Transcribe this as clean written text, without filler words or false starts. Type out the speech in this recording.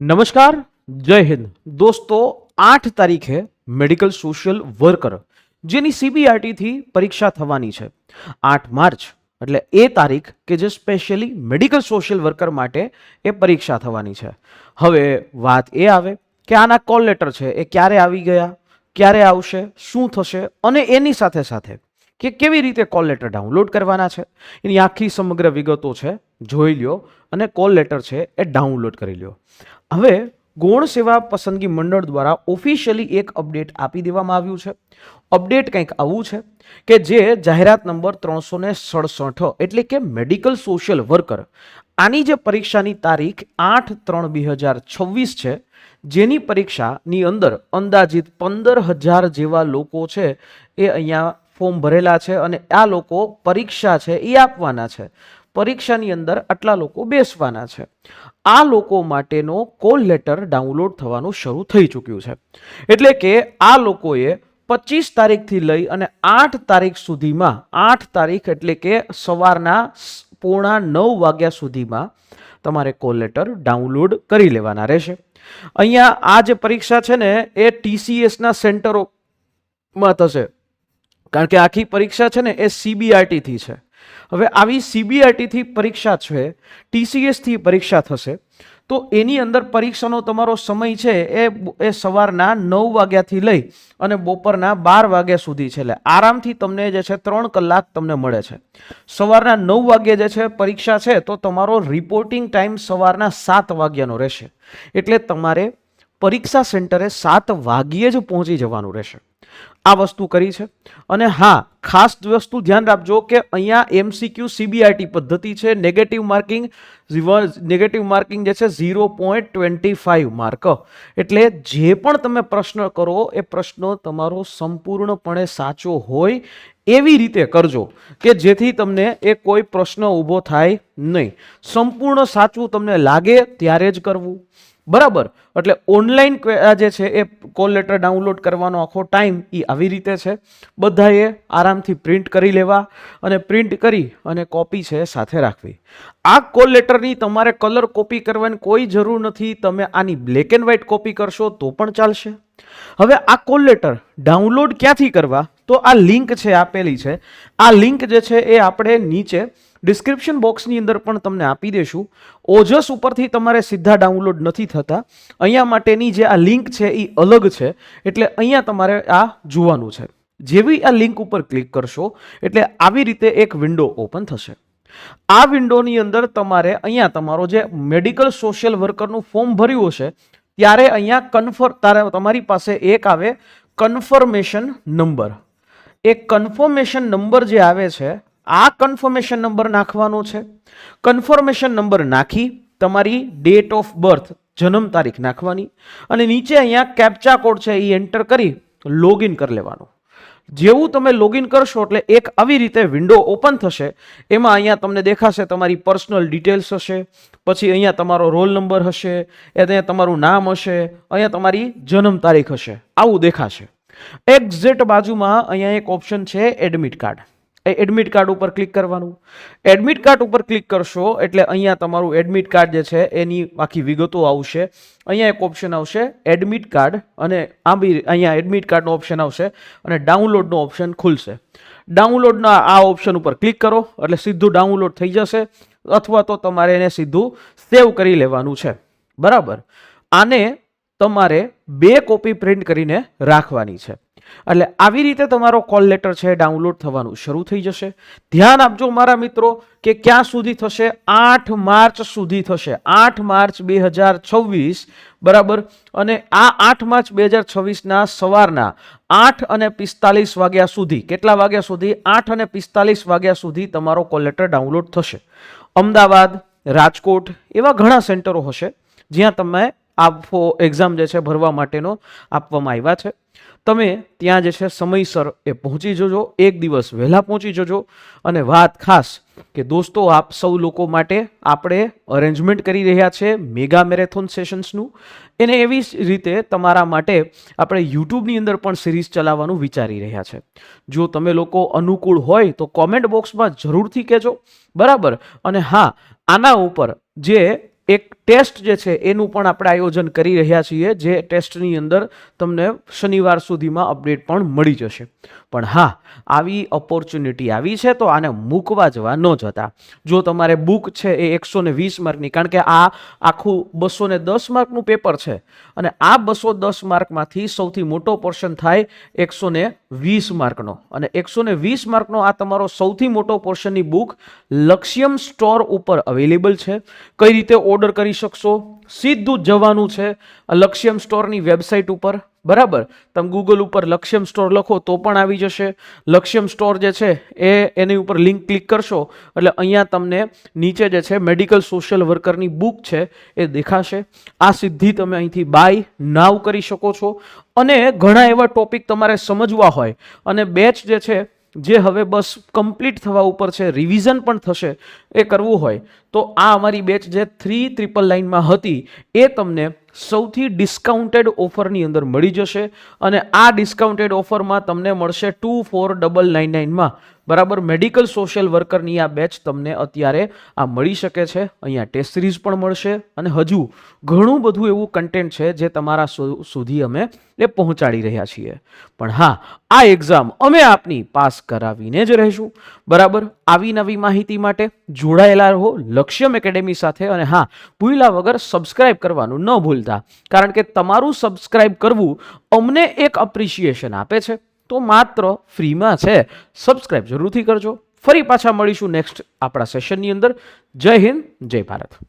નમસ્કાર, જય હિન્દ. દોસ્તો, 8 તારીખે મેડિકલ સોશિયલ વર્કર જેની સીબીઆરટીથી પરીક્ષા થવાની છે. 8 માર્ચ એટલે એ તારીખ કે જે સ્પેશિયલી મેડિકલ સોશિયલ વર્કર માટે એ પરીક્ષા થવાની છે. હવે વાત એ આવે કે આના કોલ લેટર છે એ ક્યારે આવી ગયા, ક્યારે આવશે, શું થશે, અને એની સાથે સાથે કે કેવી રીતે કોલ લેટર ડાઉનલોડ કરવાના છે એની આખી સમગ્ર વિગતો છે જોઈ લ્યો અને કોલ લેટર છે એ ડાઉનલોડ કરી લ્યો. હવે ગૌણ સેવા પસંદગી મંડળ દ્વારા ઓફિશિયલી એક અપડેટ આપી દેવામાં આવ્યું છે. અપડેટ કંઈક આવું છે કે જે જાહેરાત નંબર 367 એટલે કે મેડિકલ સોશિયલ વર્કર આની જે પરીક્ષાની તારીખ 8/3/2026 છે, જેની પરીક્ષાની અંદર અંદાજિત 15,000 જેવા લોકો છે એ અહીંયા ફોર્મ ભરેલા છે અને આ લોકો પરીક્ષા છે એ આપવાના છે. પરીક્ષાની અંદર આટલા લોકો બેસવાના છે. આ લોકો માટેનો કોલ લેટર ડાઉનલોડ થવાનું શરૂ થઈ ચૂક્યું છે. એટલે કે આ લોકોએ 25 તારીખથી લઈ અને 8 તારીખ સુધીમાં, 8 તારીખ એટલે કે સવારના 8:45 વાગ્યા સુધીમાં તમારે કોલ લેટર ડાઉનલોડ કરી લેવાના રહેશે. અહીંયા આ જે પરીક્ષા છે ને એ TCSના સેન્ટરોમાં થશે, કારણ કે આખી પરીક્ષા છે ને એ CBRTથી છે. હવે આવી CBRTથી પરીક્ષા છે, TCSથી પરીક્ષા થશે, તો એની અંદર પરીક્ષાનો તમારો સમય છે એ સવારના 9 વાગ્યાથી લઈ અને બપોરના 12 વાગ્યા સુધી છે. એટલે આરામથી તમને જે છે 3 કલાક તમને મળે છે. સવારના 9 વાગ્યે જે છે પરીક્ષા છે તો તમારો રિપોર્ટિંગ ટાઈમ સવારના 7 વાગ્યાનો રહેશે. એટલે તમારે પરીક્ષા સેન્ટરે 7 વાગ્યે જ પહોંચી જવાનું રહેશે. આ વસ્તુ કરી છે. અને હા, ખાસ વસ્તુ ધ્યાન રાખજો કે અહીંયા MCQ CBRT પદ્ધતિ છે. નેગેટિવ માર્કિંગ જે છે 0.25 માર્ક. એટલે જે પણ તમે પ્રશ્ન કરો એ પ્રશ્ન તમારો સંપૂર્ણપણે સાચો હોય એવી રીતે કરજો કે જેથી તમને એ કોઈ પ્રશ્ન ઊભો થાય નહીં. સંપૂર્ણ સાચું તમને લાગે ત્યારે જ કરવું, બરાબર. એટલે ઓનલાઈન જે છે એ કોલ લેટર ડાઉનલોડ કરવાનો આખો ટાઈમ એ આવી રીતે છે. બધાએ આરામથી પ્રિન્ટ કરી લેવા અને પ્રિન્ટ કરી અને કોપી છે સાથે રાખવી. આ કોલ લેટરની તમારે કલર કોપી કરવાની કોઈ જરૂર નથી. તમે આની બ્લેક એન્ડ વ્હાઇટ કોપી કરશો તો પણ ચાલશે. હવે આ કોલ લેટર ડાઉનલોડ ક્યાંથી કરવા, તો આ લિંક છે આપેલી છે. આ લિંક જે છે એ આપણે નીચે ડિસ્ક્રિપ્શન બોક્સની અંદર પણ તમને આપી દેશું. ઓજસ ઉપરથી તમારે સીધા ડાઉનલોડ નથી થતા. અહીંયા માટેની જે આ લિંક છે એ અલગ છે. એટલે અહીંયા તમારે આ જોવાનું છે. જેવી આ લિંક ઉપર ક્લિક કરશો એટલે આવી રીતે એક વિન્ડો ઓપન થશે. આ વિન્ડોની અંદર તમારે અહીંયા તમારો જે મેડિકલ સોશિયલ વર્કરનું ફોર્મ ભર્યું હશે ત્યારે અહીંયા તમારી પાસે એક આવે કન્ફર્મેશન નંબર. એ કન્ફર્મેશન નંબર જે આવે છે, આ કન્ફર્મેશન નંબર નાખવાનો છે. કન્ફર્મેશન નંબર નાખી તમારી ડેટ ઓફ બર્થ, જન્મ તારીખ નાખવાની અને નીચે અહીંયા કેપ્ચા કોડ છે એ એન્ટર કરી લોગિન કરી લેવાનું. જેવું તમે લોગિન કરશો એટલે એક આવી રીતે વિન્ડો ઓપન થશે. એમાં અહીંયા તમને દેખાશે તમારી પર્સનલ ડિટેલ્સ હશે, પછી અહીંયા તમારો રોલ નંબર હશે, અહીંયા તમારું નામ હશે, અહીંયા તમારી જન્મ તારીખ હશે. આવું દેખાશે. એક્ઝેક્ટ બાજુમાં અહીંયા એક ઓપ્શન છે એડમિટ કાર્ડ. એ એડમિટ કાર્ડ ઉપર ક્લિક કરવાનું. એડમિટ કાર્ડ ઉપર ક્લિક કરશો એટલે અહીંયા તમારું એડમિટ કાર્ડ જે છે એની આખી વિગતો આવશે. અહીંયા એક ઓપ્શન આવશે એડમિટ કાર્ડ અને અહીંયા એડમિટ કાર્ડનો ઓપ્શન આવશે અને ડાઉનલોડનો ઓપ્શન ખુલશે. ડાઉનલોડના આ ઓપ્શન ઉપર ક્લિક કરો એટલે સીધું ડાઉનલોડ થઈ જશે, અથવા તો તમારે એને સીધું સેવ કરી લેવાનું છે, બરાબર. આને તમારે 2 કોપી પ્રિન્ટ કરીને રાખવાની છે. એટલે આવી રીતે તમારો કોલ લેટર છે ડાઉનલોડ થવાનું શરૂ થઈ જશે. ધ્યાન આપજો મારા મિત્રો કે ક્યાં સુધી થશે, 8 માર્ચ સુધી થશે. 8 માર્ચ 2026, બરાબર. અને આ 8 માર્ચ 2026ના સવારના 8:45 વાગ્યા સુધી, કેટલા વાગ્યા સુધી? 8:45 વાગ્યા સુધી તમારો કોલ લેટર ડાઉનલોડ થશે. અમદાવાદ, રાજકોટ એવા ઘણા સેન્ટરો હશે જ્યાં તમે એક્ઝામ જે છે ભરવા માટેનો આપવામાં આવ્યા છે. તમે ત્યાં જે છે સમયસર એ પહોંચી જજો, એક દિવસ વહેલા પહોંચી જજો. અને વાત ખાસ કે દોસ્તો, આપ સૌ લોકો માટે આપણે અરેન્જમેન્ટ કરી રહ્યા છે મેગા મેરેથોન સેશન્સનું. એને એવી રીતે તમારા માટે આપણે યુટ્યુબની અંદર પણ સિરીઝ ચલાવવાનું વિચારી રહ્યા છે. જો તમે લોકો અનુકૂળ હોય તો કોમેન્ટ બોક્સમાં જરૂરથી કહેજો, બરાબર. અને હા, આના ઉપર જે એક ટેસ્ટ જે છે એનું પણ આપણે આયોજન કરી રહ્યા છીએ, જે ટેસ્ટની અંદર તમને શનિવાર સુધીમાં અપડેટ પણ મળી જશે. પણ હા, આવી ઓપોર્ચ્યુનિટી આવી છે તો આને મૂકવા જવા ન જતા. જો તમારે બુક છે એ 120 માર્કની, કારણ કે આ આખું 210 માર્કનું પેપર છે અને આ 210 માર્કમાંથી સૌથી મોટો પોર્શન થાય 120 માર્કનો, અને 120 માર્કનો આ તમારો સૌથી મોટો પોર્શનની બુક લક્ષ્યમ સ્ટોર ઉપર અવેલેબલ છે. કઈ રીતે ઓર્ડર કરી શકશો? સીધું જવાનું છે લક્ષ્યમ સ્ટોરની વેબસાઇટ ઉપર, બરાબર. તમે ગૂગલ ઉપર લક્ષ્યમ સ્ટોર લખો તો પણ આવી જશે. લક્ષ્યમ સ્ટોર જે છે એની ઉપર લિંક ક્લિક કરશો એટલે અહીંયા તમને નીચે જે છે મેડિકલ સોશિયલ વર્કરની બુક છે એ દેખાશે. આ સીધી તમે અહીંથી બાય નાવ કરી શકો છો. અને ઘણા એવા ટોપિક તમારે સમજવા હોય અને બેચ જે છે જે હવે બસ કમ્પ્લીટ થવા ઉપર છે, રિવિઝન પણ થશે, એ કરવું હોય તો આ અમારી બેચ જે 3999માં હતી એ તમને સૌથી ડિસ્કાઉન્ટેડ ઓફરની અંદર મળી જશે. અને આ ડિસ્કાઉન્ટેડ ઓફરમાં તમને મળશે 24,999માં, બરાબર. મેડિકલ સોશિયલ વર્કરની આ બેચ તમને અત્યારે આ મળી શકે છે. અહીંયા ટેસ્ટ સિરીઝ પણ મળશે અને હજુ ઘણું બધું એવું કન્ટેન્ટ છે જે તમારા સુધી અમે એ પહોંચાડી રહ્યા છીએ. પણ હા, આ એક્ઝામ અમે આપની પાસ કરાવીને જ રહીશું, બરાબર. આવી નવી માહિતી માટે જોડાયેલા રહો લક્ષ્યમ એકેડેમી સાથે. અને હા, ભૂલ્યા વગર સબસ્ક્રાઇબ કરવાનું ન ભૂલતા, કારણ કે તમારું સબસ્ક્રાઇબ કરવું અમને એક અપ્રિશિએશન આપે છે. તો માત્ર ફ્રીમાં છે, સબસ્ક્રાઇબ જરૂરથી કરજો. ફરી પાછા મળીશું નેક્સ્ટ આપણા સેશનની અંદર. જય હિન્દ, જય ભારત.